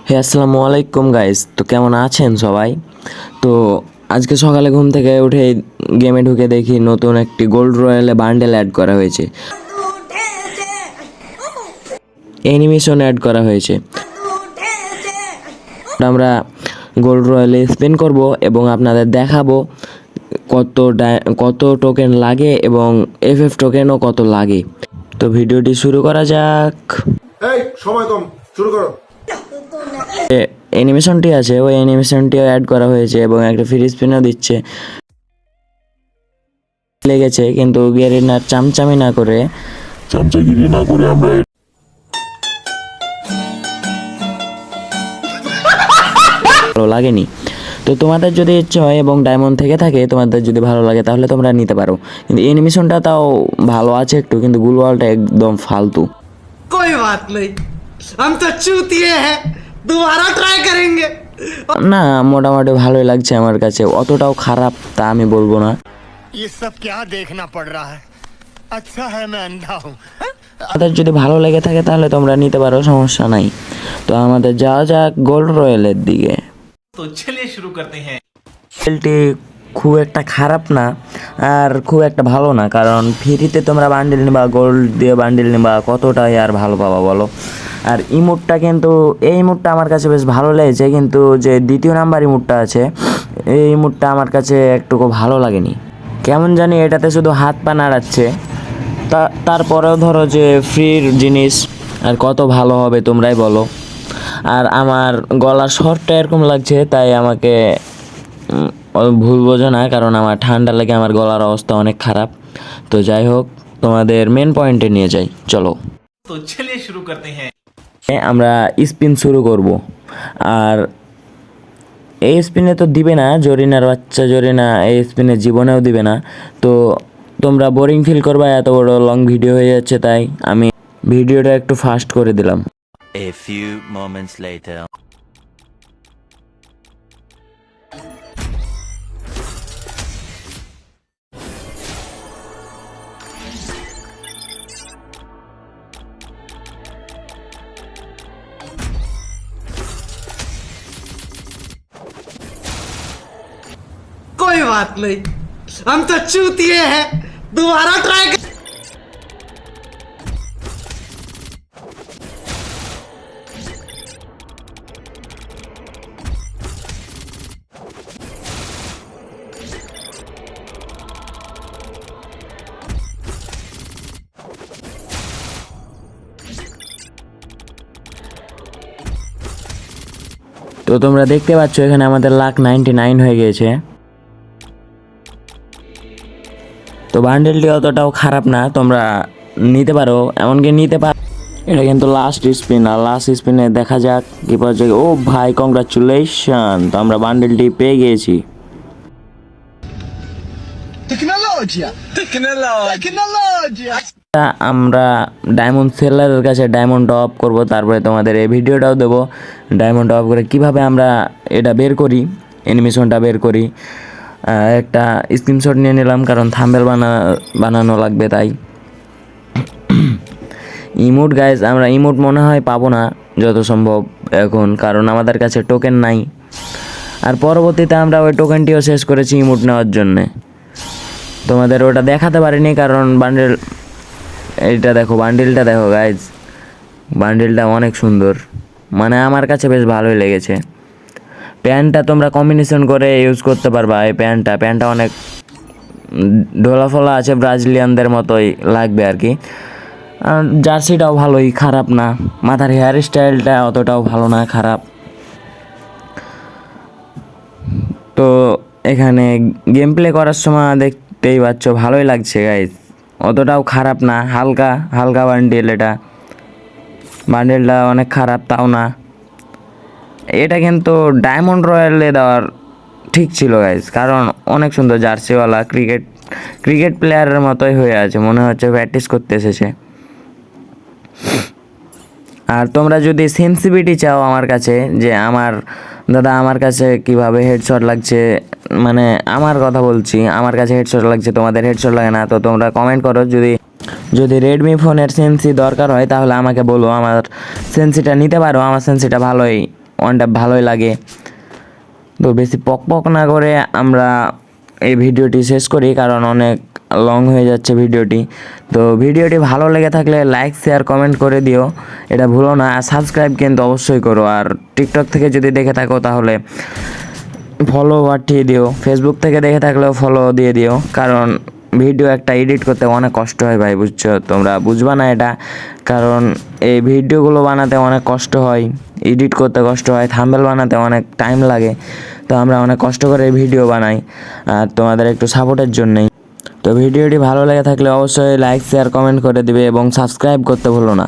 হে আসসালামু আলাইকুম গাইস, তো কেমন আছেন সবাই? তো আজকে সকালে ঘুম থেকে উঠে গেমে ঢুকে দেখি নতুন একটি গোল্ড রয়্যালে বান্ডেল অ্যাড করা হয়েছে, অ্যানিমেশন অ্যাড করা হয়েছে। আমরা গোল্ড রয়্যালে স্পিন করব এবং আপনাদের দেখাবো কত টোকেন লাগে এবং এফএফ টোকেনও কত লাগে। তো ভিডিওটি শুরু করা যাক। এই সময় কম, শুরু করো। অ্যানিমেশনটি আছে, ওই অ্যানিমেশনটিও অ্যাড করা হয়েছে এবং একটা ফ্রি স্পিনও দিচ্ছে। লেগেছে কিন্তু গেরিনার চামচামি না করে চামচাগিরি না করে আমরা ভালো লাগেনি। তো তোমাদের যদি ইচ্ছে হয় এবং ডায়মন্ড থেকে থাকে, তোমাদের যদি ভালো লাগে তাহলে তোমরা নিতে পারো। কিন্তু অ্যানিমেশনটা তাও ভালো আছে একটু, কিন্তু গুলওয়ালটা একদম ফালতু। कोई बात नहीं, हम तो चूतिए हैं, दोबारा ट्राई करेंगे। না, মোটামুটি ভালোই লাগছে আমার কাছে, অতটাও খারাপ তা আমি বলবো না। ये सब क्या देखना पड़ रहा है। अच्छा है मैं अंधा हूँ। তোমাদের যদি ভালো লেগে থাকে তাহলে তোমরা নিতে পারো, সমস্যা নাই। তো আমাদের যাওয়া যাক গোল্ড রয়্যালের দিকে। तो चलिए शुरू करते हैं। বান্ডেলটি খুব একটা খারাপ না আর খুব একটা ভালো না, কারণ ফ্রিতে তোমরা বান্ডেল নিবা, গোল্ড দিয়ে বান্ডেল নিবা, কতটাই আর ভালো পাবা বলো। আর ইমোটটা কিন্তু এই ইমোটটা আমার কাছে বেশ ভালো লেগেছে, কিন্তু যে দ্বিতীয় নাম্বার ইমোটটা আছে এই ইমোটটা আমার কাছে একটুকু ভালো লাগেনি। কেমন জানি এটাতে শুধু হাত পা নাড়াচ্ছে। তারপরেও ধরো যে ফ্রির জিনিস আর কত ভালো হবে তোমরাই বলো। আর আমার গলার স্বরটা এরকম লাগছে, তাই আমাকে ভুল বোঝো না, কারণ আমার ঠান্ডা লেগে আমার গলার অবস্থা অনেক খারাপ। তো যাই হোক, তোমাদের মেন পয়েন্টে নিয়ে যাই, চলো। तो चलिए शुरू करते हैं। আমরা স্পিন শুরু করব। আর এই স্পিনে তো দিবে না, জরিনার বাচ্চা জরিনা এই স্পিনে জীবনেও দিবে না। তো তোমরা বোরিং ফিল করবা, এত বড় লং ভিডিও হয়ে যাচ্ছে, তাই আমি ভিডিওটা একটু ফাস্ট করে দিলাম। A few moments later. कोई बात नहीं, हम तो चूतिए हैं, दोबारा ट्राई कर। তো তোমরা দেখতে পাচ্ছ এখানে আমাদের লাখ 99 হয়ে গিয়েছে। তো বান্ডেলটি অতটাও খারাপ না, তোমরা নিতে পারো, এমনকি নিতে পারো। এটা কিন্তু লাস্ট স্পিন, আর লাস্ট স্পিনে দেখা যাক কি পাওয়া যায়। ও ভাই, কংগ্রাচুলেশন, তো আমরা বান্ডেলটি পেয়ে গিয়েছি। আমরা ডায়মন্ড সেলারের কাছে ডায়মন্ড অফ করব, তারপরে তোমাদের এই ভিডিওটাও দেবো ডায়মন্ড অফ করে কিভাবে আমরা এটা বের করি, অ্যানিমেশনটা বের করি। একটা স্ক্রিনশট নিয়ে নিলাম, কারণ থাম্বনেল বানানো লাগবে, তাই। ইমোট গাইজ, আমরা ইমোট মনে হয় পাবো না যত সম্ভব এখন, কারণ আমাদের কাছে টোকেন নাই। আর পরবর্তীতে আমরা ওই টোকেনটিও শেষ করেছি ইমোট নেওয়ার জন্যে। তোমাদের ওটা দেখাতে পারিনি, কারণ বান্ডেল, এইটা দেখো, বান্ডেলটা দেখো গাইজ, বান্ডেলটা অনেক সুন্দর, মানে আমার কাছে বেশ ভালোই লেগেছে। প্যান্টটা তোমরা কম্বিনেশন করে ইউজ করতে পারবা। এই প্যান্টটা অনেক ঢোলাফলা আছে, ব্রাজিলিয়ানদের মতোই লাগবে আর কি। জার্সিটাও ভালোই, খারাপ না। মাথার হেয়ার স্টাইলটা অতটাও ভালো না, খারাপ। তো এখানে গেম প্লে করার সময় দেখতেই পাচ্ছ ভালোই লাগছে গাইজ, অতটাও খারাপ না, হালকা বান্ডেল। বান্ডেলটা অনেক খারাপ তাও না। এটা কিন্তু ডায়মন্ড রয়্যালে দেওয়ার ঠিক ছিল গাইজ, কারণ অনেক সুন্দর জার্সিওয়ালা, ক্রিকেট প্লেয়ারের মতোই হয়ে আছে, মনে হচ্ছে প্র্যাকটিস করতে এসেছে। আর তোমরা যদি সেন্সিটিভিটি চাও আমার কাছে, যে আমার কাছে কিভাবে হেডশট লাগছে, মানে আমার কথা বলছি, আমার কাছে হেডশট লাগছে, তোমাদের হেডশট লাগে না, তো তোমরা কমেন্ট করো। যদি রেডমি ফোনের সেন্সি দরকার হয় তাহলে আমাকে বলো, আমার সেন্সিটা নিতে পারো, আমার সেন্সিটা ভালোই ওয়ান ট্যাপ ভালোই লাগে। তো বেশি পক পক না করে আমরা এই ভিডিওটি শেষ করি, কারণ অনেক লং হয়ে যাচ্ছে ভিডিওটি। তো ভিডিওটি ভালো লেগে থাকলে লাইক শেয়ার কমেন্ট করে দিও, এটা ভুলো না। আর সাবস্ক্রাইব কিন্তু অবশ্যই করো। আর টিকটক থেকে যদি দেখে থাকো তাহলে ফলো পাঠিয়ে দিও, ফেসবুক থেকে দেখে থাকলেও ফলো দিয়ে দিও, কারণ ভিডিও একটা এডিট করতে অনেক কষ্ট হয় ভাই, বুঝছো? তোমরা বুঝবা না এটা, কারণ এই ভিডিওগুলো বানাতে অনেক কষ্ট হয়, এডিট করতে কষ্ট হয়, থাম্বনেল বানাতে অনেক টাইম লাগে। তো আমরা অনেক কষ্ট করে ভিডিও বানাই, আর তোমাদের একটু সাপোর্টের জন্যই। তো ভিডিওটি ভালো লেগে থাকলে অবশ্যই লাইক শেয়ার কমেন্ট করে দিবে এবং সাবস্ক্রাইব করতে ভুলো না।